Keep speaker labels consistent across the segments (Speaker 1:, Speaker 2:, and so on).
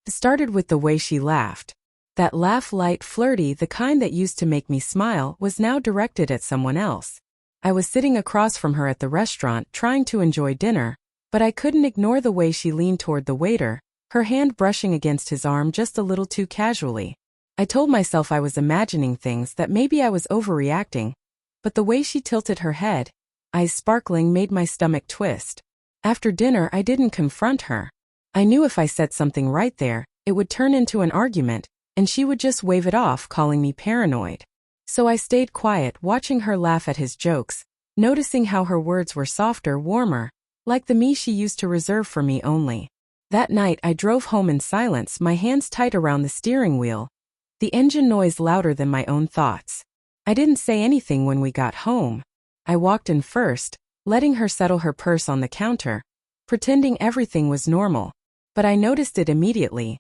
Speaker 1: It started with the way she laughed. That laugh, light, flirty, the kind that used to make me smile, was now directed at someone else. I was sitting across from her at the restaurant trying to enjoy dinner, but I couldn't ignore the way she leaned toward the waiter, her hand brushing against his arm just a little too casually. I told myself I was imagining things, that maybe I was overreacting, but the way she tilted her head, eyes sparkling, made my stomach twist. After dinner, I didn't confront her. I knew if I said something right there, it would turn into an argument, and she would just wave it off, calling me paranoid. So I stayed quiet, watching her laugh at his jokes, noticing how her words were softer, warmer, like the me she used to reserve for me only. That night I drove home in silence, my hands tight around the steering wheel, the engine noise louder than my own thoughts. I didn't say anything when we got home. I walked in first, letting her settle her purse on the counter, pretending everything was normal. But I noticed it immediately.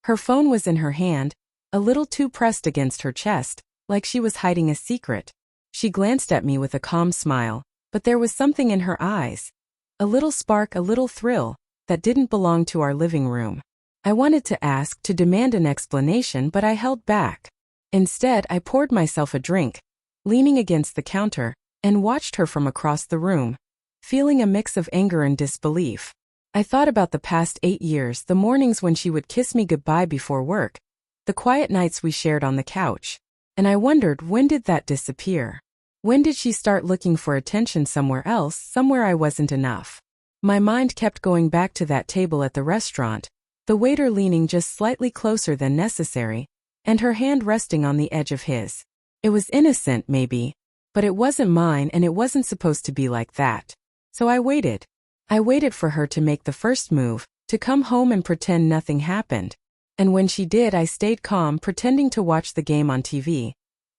Speaker 1: Her phone was in her hand, a little too pressed against her chest, like she was hiding a secret. She glanced at me with a calm smile, but there was something in her eyes. A little spark, a little thrill, that didn't belong to our living room. I wanted to ask, to demand an explanation, but I held back. Instead, I poured myself a drink, leaning against the counter, and watched her from across the room, feeling a mix of anger and disbelief. I thought about the past 8 years, the mornings when she would kiss me goodbye before work, the quiet nights we shared on the couch, and I wondered, when did that disappear? When did she start looking for attention somewhere else, somewhere I wasn't enough? My mind kept going back to that table at the restaurant, the waiter leaning just slightly closer than necessary, and her hand resting on the edge of his. It was innocent, maybe, but it wasn't mine, and it wasn't supposed to be like that. So I waited. I waited for her to make the first move, to come home and pretend nothing happened. And when she did, I stayed calm, pretending to watch the game on TV,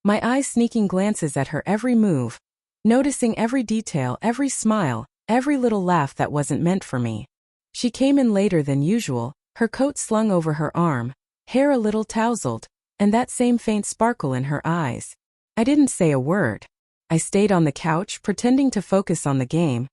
Speaker 1: my eyes sneaking glances at her every move, noticing every detail, every smile, every little laugh that wasn't meant for me. She came in later than usual, her coat slung over her arm, hair a little tousled, and that same faint sparkle in her eyes. I didn't say a word. I stayed on the couch, pretending to focus on the game,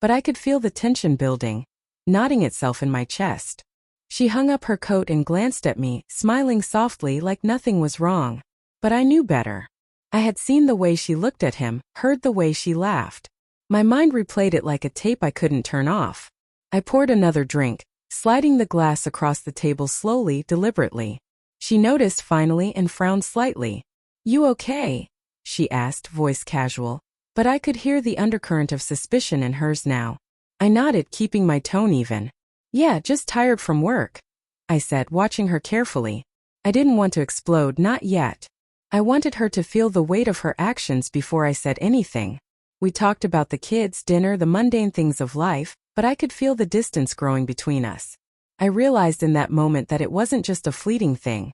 Speaker 1: but I could feel the tension building, knotting itself in my chest. She hung up her coat and glanced at me, smiling softly like nothing was wrong. But I knew better. I had seen the way she looked at him, heard the way she laughed. My mind replayed it like a tape I couldn't turn off. I poured another drink, sliding the glass across the table slowly, deliberately. She noticed finally and frowned slightly. "You okay?" she asked, voice casual, but I could hear the undercurrent of suspicion in hers now. I nodded, keeping my tone even. "Yeah, just tired from work," I said, watching her carefully. I didn't want to explode, not yet. I wanted her to feel the weight of her actions before I said anything. We talked about the kids, dinner, the mundane things of life, but I could feel the distance growing between us. I realized in that moment that it wasn't just a fleeting thing.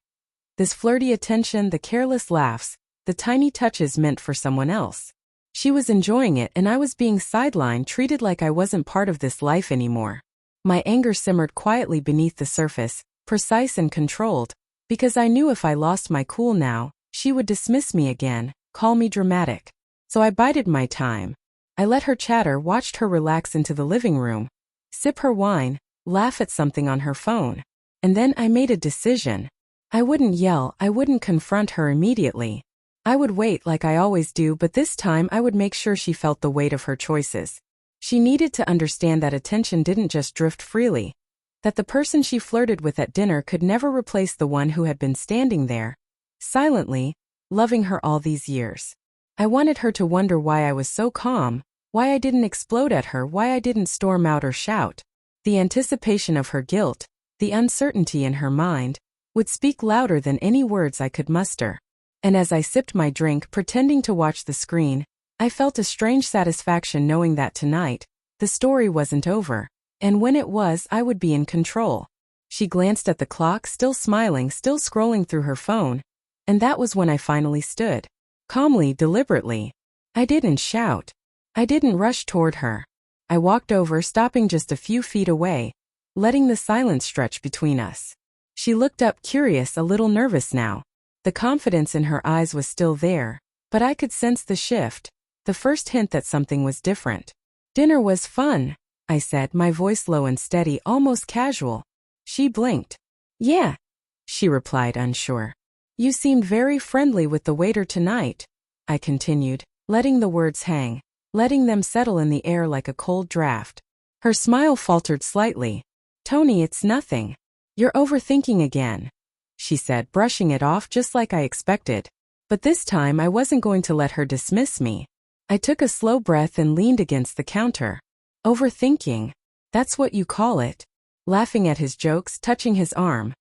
Speaker 1: This flirty attention, the careless laughs, the tiny touches meant for someone else. She was enjoying it, and I was being sidelined, treated like I wasn't part of this life anymore. My anger simmered quietly beneath the surface, precise and controlled, because I knew if I lost my cool now, she would dismiss me again, call me dramatic. So I bided my time. I let her chatter, watched her relax into the living room, sip her wine, laugh at something on her phone. And then I made a decision. I wouldn't yell, I wouldn't confront her immediately. I would wait like I always do, but this time I would make sure she felt the weight of her choices. She needed to understand that attention didn't just drift freely, that the person she flirted with at dinner could never replace the one who had been standing there, silently, loving her all these years. I wanted her to wonder why I was so calm, why I didn't explode at her, why I didn't storm out or shout. The anticipation of her guilt, the uncertainty in her mind, would speak louder than any words I could muster. And as I sipped my drink, pretending to watch the screen, I felt a strange satisfaction knowing that tonight, the story wasn't over, and when it was, I would be in control. She glanced at the clock, still smiling, still scrolling through her phone, and that was when I finally stood. Calmly, deliberately. I didn't shout. I didn't rush toward her. I walked over, stopping just a few feet away, letting the silence stretch between us. She looked up, curious, a little nervous now. The confidence in her eyes was still there, but I could sense the shift, the first hint that something was different. "Dinner was fun," I said, my voice low and steady, almost casual. She blinked. Yeah, she replied, unsure. You seemed very friendly with the waiter tonight, I continued, letting the words hang, letting them settle in the air like a cold draft. Her smile faltered slightly. Tony, it's nothing. You're overthinking again, she said, brushing it off just like I expected. But this time I wasn't going to let her dismiss me. I took a slow breath and leaned against the counter. Overthinking. That's what you call it. Laughing at his jokes, touching his arm.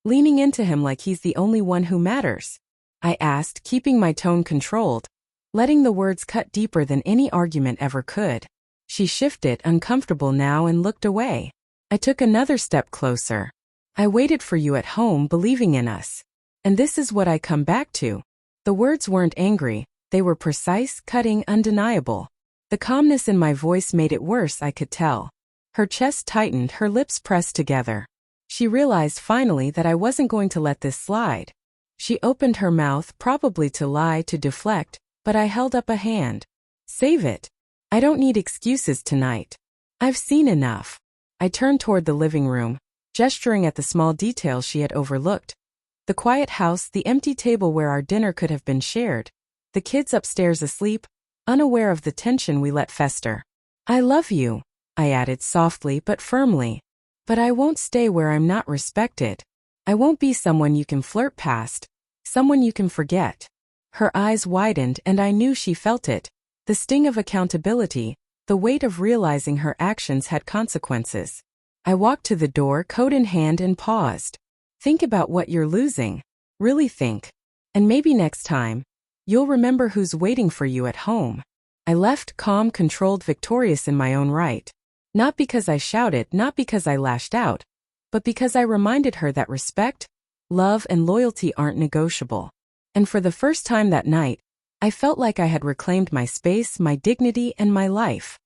Speaker 1: Leaning into him like he's the only one who matters. I asked, keeping my tone controlled, letting the words cut deeper than any argument ever could. She shifted, uncomfortable now, and looked away. I took another step closer. I waited for you at home, believing in us. And this is what I come back to. The words weren't angry, they were precise, cutting, undeniable. The calmness in my voice made it worse, I could tell. Her chest tightened, her lips pressed together. She realized finally that I wasn't going to let this slide. She opened her mouth, probably to lie, to deflect, but I held up a hand. Save it. I don't need excuses tonight. I've seen enough. I turned toward the living room, gesturing at the small details she had overlooked. The quiet house, the empty table where our dinner could have been shared. The kids upstairs asleep, unaware of the tension we let fester. I love you, I added softly but firmly. But I won't stay where I'm not respected. I won't be someone you can flirt past, someone you can forget. Her eyes widened and I knew she felt it. The sting of accountability, the weight of realizing her actions had consequences. I walked to the door, coat in hand, and paused. Think about what you're losing. Really think. And maybe next time, you'll remember who's waiting for you at home. I left calm, controlled, victorious in my own right. Not because I shouted, not because I lashed out, but because I reminded her that respect, love, and loyalty aren't negotiable. And for the first time that night, I felt like I had reclaimed my space, my dignity, and my life.